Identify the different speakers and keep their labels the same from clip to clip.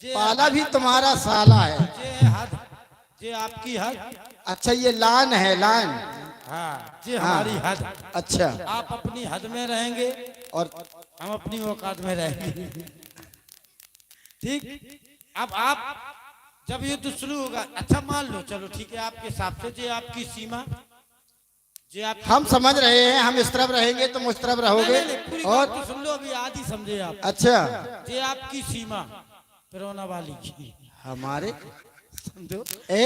Speaker 1: पाला भी तुम्हारा साला है।
Speaker 2: ये हद, ये आपकी हद।
Speaker 1: अच्छा ये लान है, लान।
Speaker 2: हाँ, ये हमारी हद।
Speaker 1: अच्छा,
Speaker 2: आप अपनी हद में रहेंगे
Speaker 1: और
Speaker 2: हम अपनी औकात में रहेंगे। ठीक। अब आप जब युद्ध शुरू होगा, अच्छा मान लो, चलो ठीक है, आपके हिसाब से ये आपकी सीमा, ये आप
Speaker 1: हम समझ रहे हैं, हम इस तरफ रहेंगे तुम उस तरफ रहोगे।
Speaker 2: पूरी
Speaker 1: और
Speaker 2: बात तो सुन लो, अभी आधी समझे आप।
Speaker 1: अच्छा,
Speaker 2: ये आपकी सीमा फिरौना वाली की,
Speaker 1: हमारे
Speaker 2: समझो।
Speaker 1: ए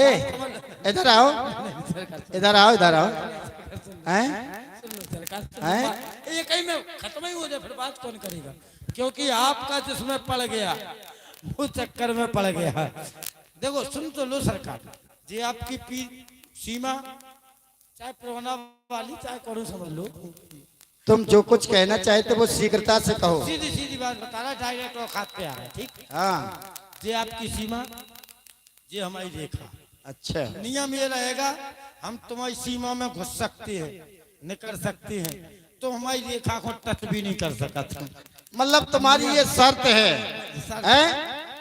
Speaker 1: इधर आओ, इधर आओ, इधर आओ। हैं?
Speaker 2: ये कहीं में खत्म ही हो जाए, फिर बात कौन करेगा? क्योंकि आपका जिसमें पड़ गया वो चक्कर में पड़ गया। देखो सुन तो लो सरकार, ये आपकी सीमा, चाहे फिरौना वाली चाहे कौन, समझ लो।
Speaker 1: तुम जो कुछ कहना चाहते वो शीघ्रता से कहो।
Speaker 2: सीधी सीधी बात बता रहा, डायरेक्ट औकात पे आ रहा है। ठीक।
Speaker 1: हाँ,
Speaker 2: ये आपकी सीमा, ये हमारी रेखा।
Speaker 1: अच्छा,
Speaker 2: नियम ये रहेगा, हम तुम्हारी सीमा में घुस सकते हैं, निकल सकते हैं, तो हमारी रेखा को टच भी नहीं कर सकते।
Speaker 1: मतलब तुम्हारी ये शर्त है?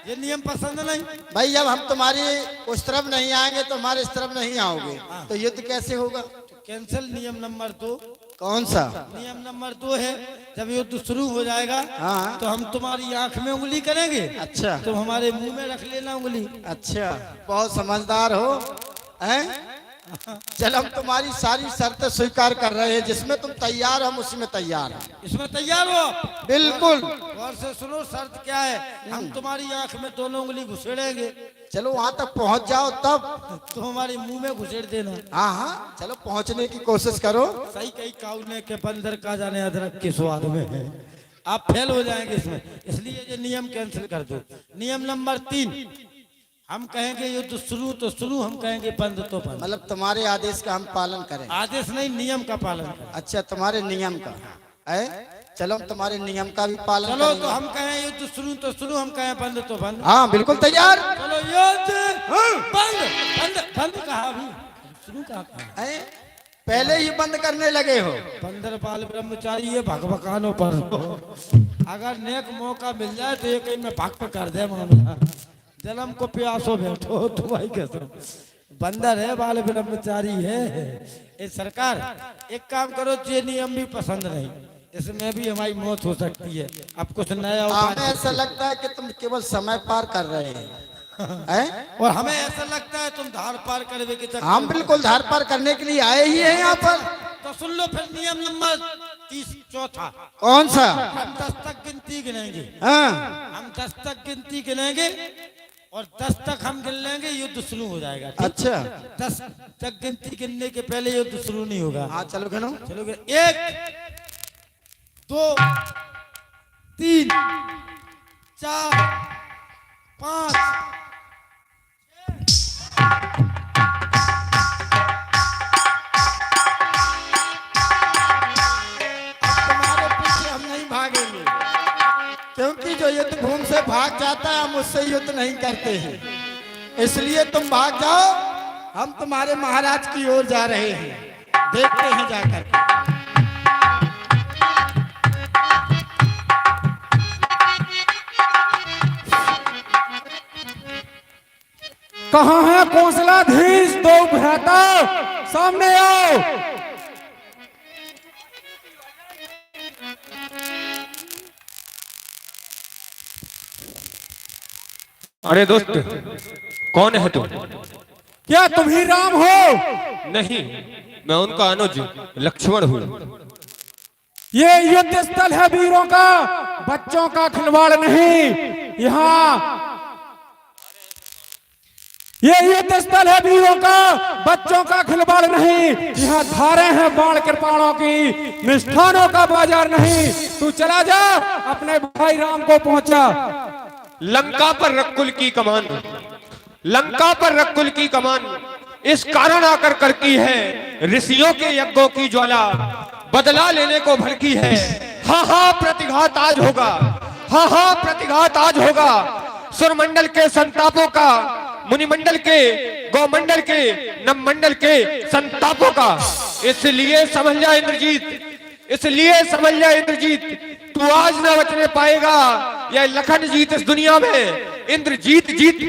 Speaker 2: ये नियम पसंद नहीं
Speaker 1: भाई, जब हम तुम्हारी उस तरफ नहीं आएंगे तो हमारे इस तरफ नहीं आओगे, तो युद्ध कैसे होगा?
Speaker 2: तो कैंसिल। नियम नंबर 2।
Speaker 1: कौन सा?
Speaker 2: नियम नंबर 2 है, जब युद्ध शुरू हो जाएगा
Speaker 1: हाँ,
Speaker 2: तो हम तुम्हारी आंख में उंगली करेंगे,
Speaker 1: अच्छा,
Speaker 2: तुम हमारे मुंह में रख लेना उंगली।
Speaker 1: अच्छा, बहुत समझदार हो। हैं? चल, हम तुम्हारी सारी शर्तें स्वीकार कर रहे हैं, जिसमें तुम तैयार, हम उसी में तैयार हैं।
Speaker 2: इसमें तैयार हो आप?
Speaker 1: बिल्कुल।
Speaker 2: गौर से सुनो, शर्त क्या है? हम तुम्हारी आंख में दोनों उंगली घुसेड़ेंगे,
Speaker 1: चलो वहां तक पहुंच जाओ तब।
Speaker 2: तो हमारे मुंह में घुसेड़ देना।
Speaker 1: हाँ हाँ, चलो पहुंचने की कोशिश करो।
Speaker 2: सही कही, काउने के बंदर का जाने अदरक के स्वाद में है। आप फेल हो जाएंगे इसमें, इसलिए ये नियम कैंसिल कर दो। नियम नंबर 3, हम कहेंगे युद्ध शुरू तो शुरू, हम कहेंगे बंद तो बंद।
Speaker 1: मतलब तुम्हारे आदेश का हम पालन करें।
Speaker 2: आदेश नहीं, नियम का पालन करें।
Speaker 1: अच्छा, तुम्हारे नियम का है। चलो, हम तुम्हारे नियम का भी पालन
Speaker 2: चलो
Speaker 1: करेंगे।
Speaker 2: तो हम कहें युद्ध शुरू तो शुरू, हम कहें बंद तो बंद।
Speaker 1: हाँ, बिल्कुल तैयार।
Speaker 2: चलो युद्ध बंद। बंद बंद कहा, अभी शुरू कहा?
Speaker 1: हैं? पहले ही बंद करने लगे हो।
Speaker 2: बंदर बाल ब्रह्मचारी ये भगभकानों पर अगर नेक मौका मिल जाए तो ये कहीं में भक्त कर दे मामला। जन्म को प्यासो बैठो तुम्हारी कसम। बंदर है, बाल ब्रह्मचारी है। ये सरकार एक काम करो, ये नियम भी पसंद नहीं, इसमें भी हमारी मौत हो सकती है। अब कुछ नया
Speaker 1: हमें ऐसा लगता है कि तुम केवल समय पार कर रहे हैं।
Speaker 2: और हमें ऐसा लगता है तुम धार पार करने के चक्कर।
Speaker 1: हम बिल्कुल धार पार करने के लिए आए ही हैं यहाँ पर।
Speaker 2: तो सुन लो फिर नियम नंबर 30, चौथा।
Speaker 1: कौन सा?
Speaker 2: हम 10 तक गिनती गिनेंगे।
Speaker 1: हाँ,
Speaker 2: हम 10 तक गिनती गिनेंगे और 10 तक हम गिन लेंगे, युद्ध शुरू हो जाएगा। ठीक?
Speaker 1: अच्छा,
Speaker 2: 10 तक गिनती गिनने के पहले युद्ध शुरू नहीं होगा।
Speaker 1: हाँ, चलो गिनो।
Speaker 2: चलो 1 2 3 4 5।
Speaker 1: तुम्हारे पीछे हम नहीं भागेंगे, क्योंकि जो युद्ध भूमि से भाग जाता है हम उससे युद्ध नहीं करते हैं। इसलिए तुम भाग जाओ, हम तुम्हारे महाराज की ओर जा रहे हैं, देखते हैं जाकर।
Speaker 3: कहाँ है कौशलाधीश? दो भ्राता सामने आओ।
Speaker 4: अरे दोस्त, कौन है तुम?
Speaker 3: क्या तुम ही राम हो?
Speaker 4: नहीं, मैं उनका अनुज लक्ष्मण हूँ।
Speaker 3: ये युद्ध स्थल है वीरों का, बच्चों का खिलवाड़ नहीं। यहाँ ये युद्ध स्थल है वीरों का, बच्चों का खिलवाड़ नहीं। यहाँ धारे हैं बाण कृपाणों की, मिष्ठानों का बाजार नहीं। तू चला जा, अपने भाई राम को पहुंचा।
Speaker 4: लंका पर रकुल की कमान, लंका पर रकुल की कमान इस कारण आकर करती है, ऋषियों के यज्ञों की ज्वाला बदला लेने को भड़की है। हाँ हाँ प्रतिघात आज होगा, हाँ हाँ प्रतिघात आज होगा। सुरमंडल के संतापों का, मुनिमंडल के, गौमंडल के, नवमंडल के संतापों का। इसलिए समझ जा इंद्रजीत, इसलिए समझ जा इंद्रजीत, तू आज ना बचने पाएगा। यह लखन जीत इस दुनिया में इंद्रजीत जीत